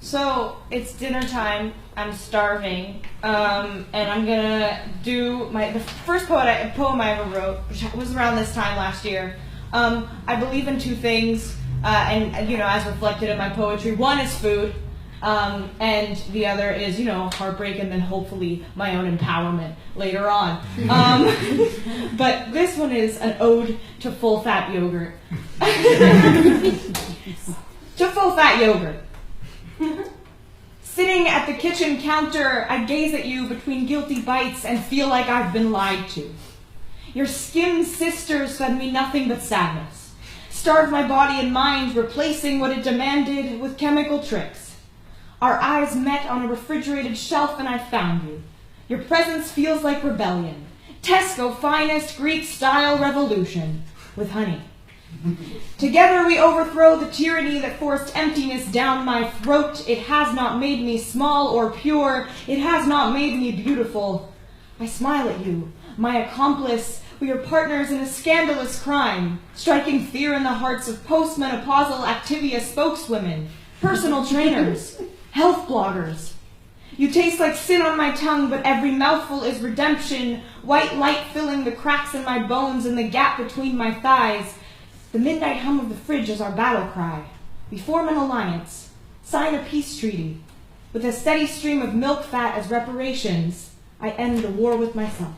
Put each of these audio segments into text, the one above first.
So it's dinner time. I'm starving, and I'm gonna do the first poem I ever wrote, which was around this time last year. I believe in two things, and as reflected in my poetry. One is food, and the other is heartbreak, and then hopefully my own empowerment later on. But this one is an ode to full-fat yogurt. To full-fat yogurt. Sitting at the kitchen counter, I gaze at you between guilty bites and feel like I've been lied to. Your skim sisters fed me nothing but sadness, starved my body and mind, replacing what it demanded with chemical tricks. Our eyes met on a refrigerated shelf and I found you. Your presence feels like rebellion, Tesco finest Greek-style revolution, with honey. Together we overthrow the tyranny that forced emptiness down my throat. It has not made me small or pure. It has not made me beautiful. I smile at you, my accomplice. We are partners in a scandalous crime, striking fear in the hearts of postmenopausal Activia spokeswomen, personal trainers, health bloggers. You taste like sin on my tongue, but every mouthful is redemption, white light filling the cracks in my bones and the gap between my thighs. The midnight hum of the fridge is our battle cry. We form an alliance, sign a peace treaty. With a steady stream of milk fat as reparations, I end the war with myself.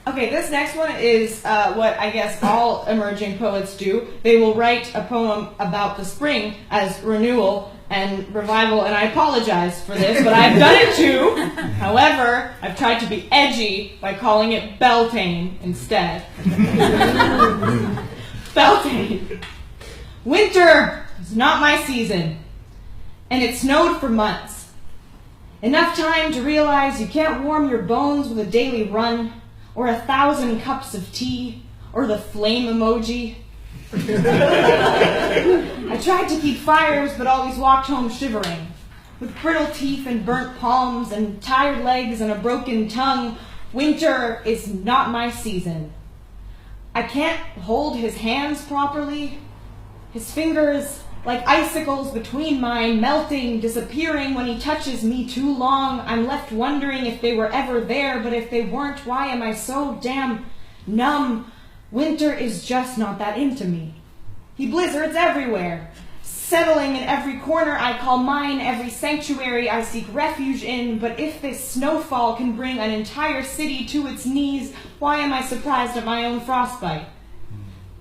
Okay, this next one is what I guess all emerging poets do. They will write a poem about the spring as renewal and revival, and I apologize for this, but I've done it too. However, I've tried to be edgy by calling it Beltane instead. Beltane. Winter is not my season, and it snowed for months. Enough time to realize you can't warm your bones with a daily run, or 1,000 cups of tea, or the flame emoji. I tried to keep fires, but always walked home shivering, with brittle teeth and burnt palms and tired legs and a broken tongue. Winter is not my season. I can't hold his hands properly. His fingers, like icicles between mine, melting, disappearing when he touches me too long. I'm left wondering if they were ever there, but if they weren't, why am I so damn numb? Winter is just not that into me. He blizzards everywhere, settling in every corner I call mine, every sanctuary I seek refuge in. But if this snowfall can bring an entire city to its knees, why am I surprised at my own frostbite?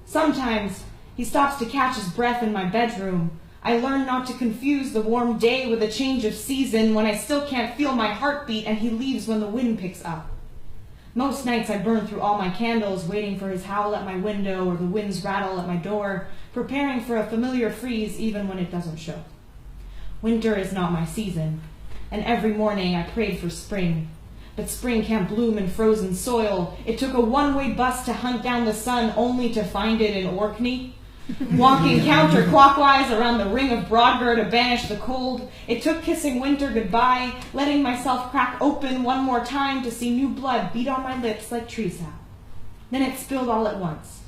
Sometimes he stops to catch his breath in my bedroom. I learn not to confuse the warm day with a change of season when I still can't feel my heartbeat, and he leaves when the wind picks up. Most nights I burn through all my candles, waiting for his howl at my window or the wind's rattle at my door, preparing for a familiar freeze even when it doesn't show. Winter is not my season, and every morning I prayed for spring. But spring can't bloom in frozen soil. It took a one-way bus to hunt down the sun, only to find it in Orkney. Walking counterclockwise around the ring of Broadger to banish the cold. It took kissing winter goodbye, letting myself crack open one more time to see new blood beat on my lips like tree sap. Then it spilled all at once.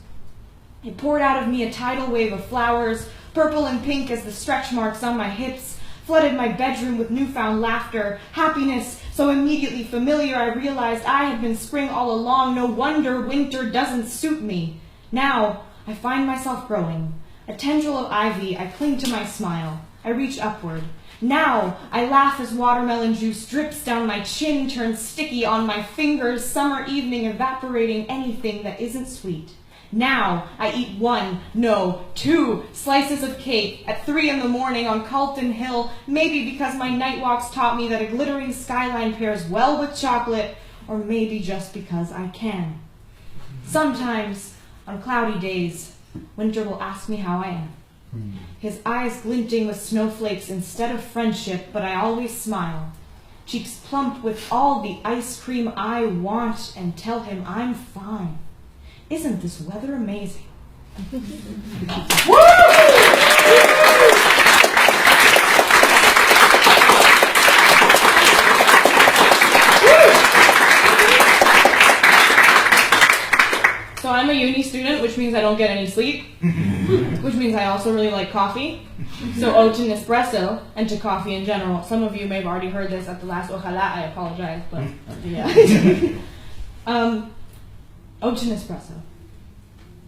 It poured out of me a tidal wave of flowers, purple and pink as the stretch marks on my hips, flooded my bedroom with newfound laughter, happiness so immediately familiar I realized I had been spring all along. No wonder winter doesn't suit me. Now I find myself growing. A tendril of ivy, I cling to my smile. I reach upward. Now I laugh as watermelon juice drips down my chin, turns sticky on my fingers, summer evening evaporating anything that isn't sweet. Now I eat 2 slices of cake at 3 a.m. on Calton Hill, maybe because my night walks taught me that a glittering skyline pairs well with chocolate, or maybe just because I can. Sometimes, on cloudy days, winter will ask me how I am. His eyes glinting with snowflakes instead of friendship, but I always smile. Cheeks plump with all the ice cream I want, and tell him I'm fine. Isn't this weather amazing? Woo! I'm a uni student, which means I don't get any sleep, which means I also really like coffee. So oat and espresso, and to coffee in general. Some of you may have already heard this at the last Ojalá, I apologize, but yeah. Oat and espresso.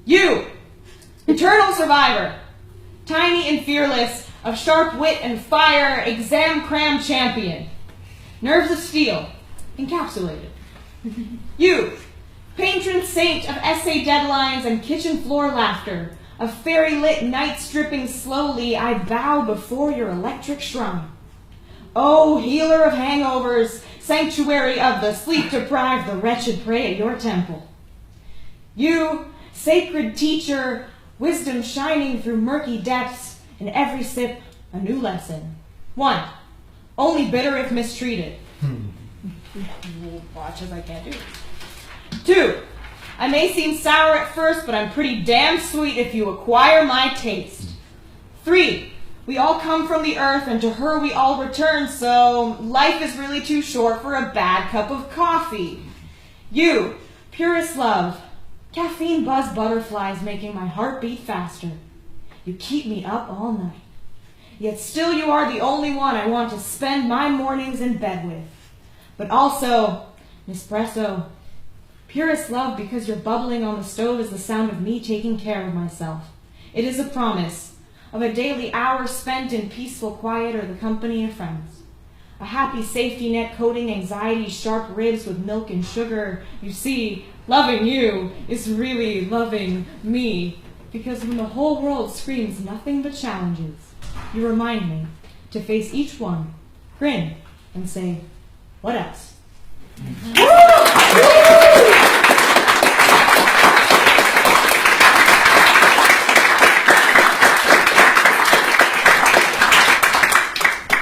You, eternal survivor, tiny and fearless, of sharp wit and fire, exam cram champion, nerves of steel, encapsulated. You, patron saint of essay deadlines and kitchen floor laughter, of fairy-lit nights dripping slowly, I bow before your electric shrine. Oh, healer of hangovers, sanctuary of the sleep-deprived, the wretched pray at your temple. You, sacred teacher, wisdom shining through murky depths, in every sip a new lesson. 1, only bitter if mistreated. Watch as I can't do it. 2, I may seem sour at first, but I'm pretty damn sweet if you acquire my taste. 3, we all come from the earth, and to her we all return, so life is really too short for a bad cup of coffee. You, purest love, caffeine buzz butterflies making my heart beat faster. You keep me up all night. Yet still you are the only one I want to spend my mornings in bed with. But also, Nespresso, purest love, because your bubbling on the stove is the sound of me taking care of myself. It is a promise of a daily hour spent in peaceful quiet or the company of friends. A happy safety net coating anxiety's sharp ribs with milk and sugar. You see, loving you is really loving me, because when the whole world screams nothing but challenges, you remind me to face each one, grin, and say, what else?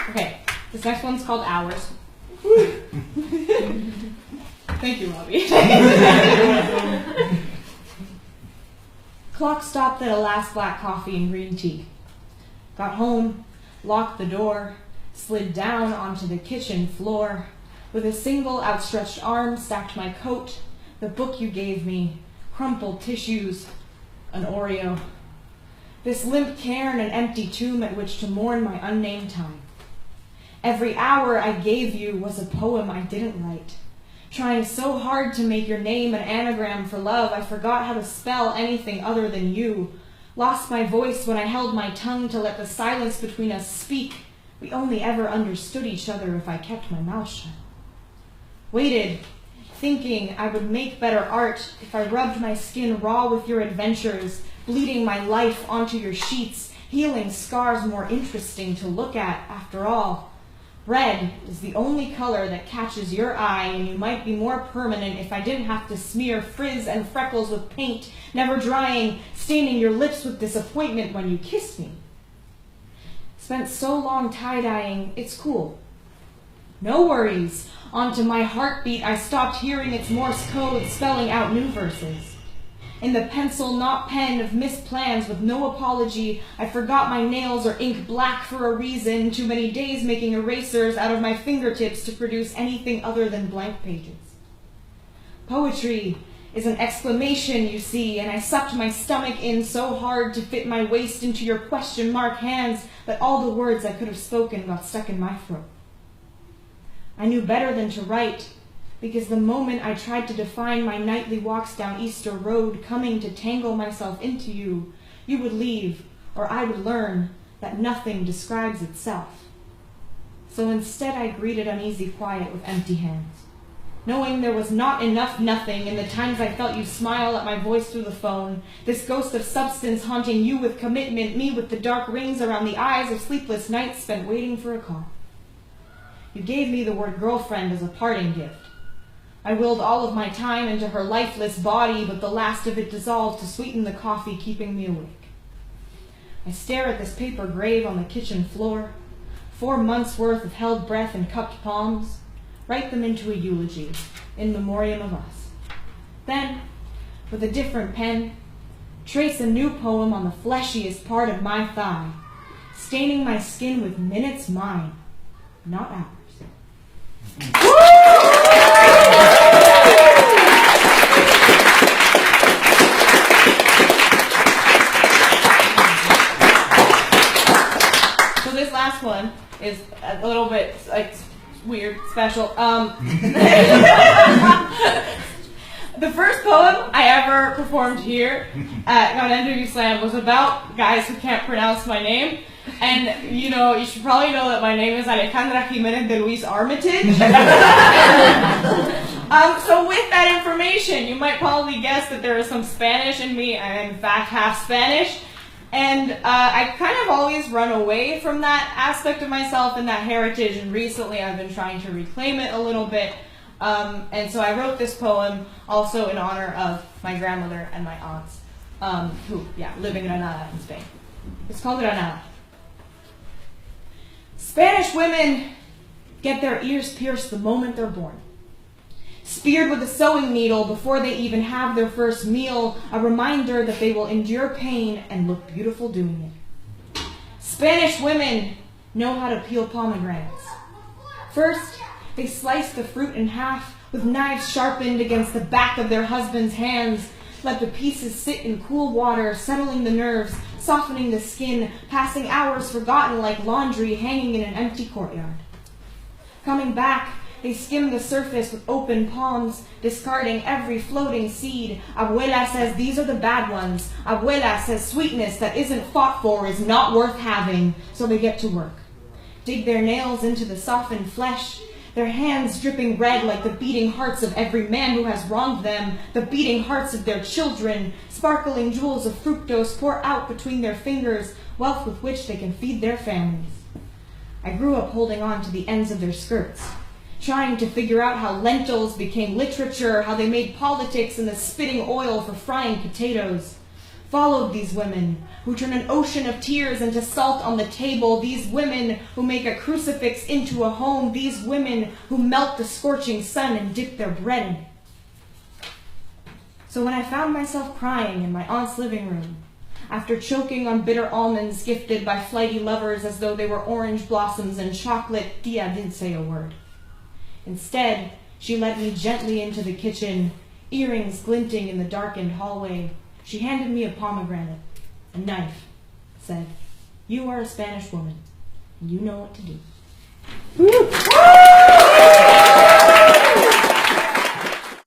Okay, this next one's called Hours. Thank you, Robbie. Clock stopped at a last black coffee and green tea. Got home, locked the door, slid down onto the kitchen floor. With a single outstretched arm, stacked my coat, the book you gave me, crumpled tissues, an Oreo. This limp cairn, an empty tomb at which to mourn my unnamed time. Every hour I gave you was a poem I didn't write. Trying so hard to make your name an anagram for love, I forgot how to spell anything other than you. Lost my voice when I held my tongue to let the silence between us speak. We only ever understood each other if I kept my mouth shut. Waited, thinking I would make better art if I rubbed my skin raw with your adventures, bleeding my life onto your sheets, healing scars more interesting to look at after all. Red is the only color that catches your eye, and you might be more permanent if I didn't have to smear frizz and freckles with paint, never drying, staining your lips with disappointment when you kissed me. Spent so long tie-dyeing, it's cool. No worries. Onto my heartbeat, I stopped hearing its Morse code spelling out new verses. In the pencil, not pen, of missed plans with no apology, I forgot my nails are ink black for a reason, too many days making erasers out of my fingertips to produce anything other than blank pages. Poetry is an exclamation, you see, and I sucked my stomach in so hard to fit my waist into your question mark hands that all the words I could have spoken got stuck in my throat. I knew better than to write, because the moment I tried to define my nightly walks down Easter Road, coming to tangle myself into you, you would leave, or I would learn that nothing describes itself. So instead I greeted uneasy quiet with empty hands, knowing there was not enough nothing in the times I felt you smile at my voice through the phone, this ghost of substance haunting you with commitment, me with the dark rings around the eyes of sleepless nights spent waiting for a call. You gave me the word girlfriend as a parting gift. I willed all of my time into her lifeless body, but the last of it dissolved to sweeten the coffee keeping me awake. I stare at this paper grave on the kitchen floor, 4 months' worth of held breath and cupped palms, write them into a eulogy, in memoriam of us. Then, with a different pen, trace a new poem on the fleshiest part of my thigh, staining my skin with minutes mine, not ours. Woo! it's like weird, special. The first poem I ever performed here at Ganendrigi Slam was about guys who can't pronounce my name. And, you know, you should probably know that my name is Alejandra Jimenez de Luis Armitage. So with that information, you might probably guess that there is some Spanish in me. I am, in fact, half Spanish. And I kind of always run away from that aspect of myself and that heritage. And recently I've been trying to reclaim it a little bit. And so I wrote this poem also in honor of my grandmother and my aunts, who live in Granada in Spain. It's called Granada. Spanish women get their ears pierced the moment they're born. Speared with a sewing needle before they even have their first meal, a reminder that they will endure pain and look beautiful doing it. Spanish women know how to peel pomegranates. First, they slice the fruit in half with knives sharpened against the back of their husband's hands. Let the pieces sit in cool water, settling the nerves, softening the skin, passing hours forgotten like laundry hanging in an empty courtyard. Coming back, they skim the surface with open palms, discarding every floating seed. Abuela says these are the bad ones. Abuela says sweetness that isn't fought for is not worth having, so they get to work. Dig their nails into the softened flesh, their hands dripping red like the beating hearts of every man who has wronged them, the beating hearts of their children. Sparkling jewels of fructose pour out between their fingers, wealth with which they can feed their families. I grew up holding on to the ends of their skirts, trying to figure out how lentils became literature, how they made politics in the spitting oil for frying potatoes. Followed these women who turn an ocean of tears into salt on the table, these women who make a crucifix into a home, these women who melt the scorching sun and dip their bread in it. So when I found myself crying in my aunt's living room, after choking on bitter almonds gifted by flighty lovers as though they were orange blossoms and chocolate, Tia didn't say a word. Instead, she led me gently into the kitchen, earrings glinting in the darkened hallway. She handed me a pomegranate, a knife, said, "You are a Spanish woman, and you know what to do."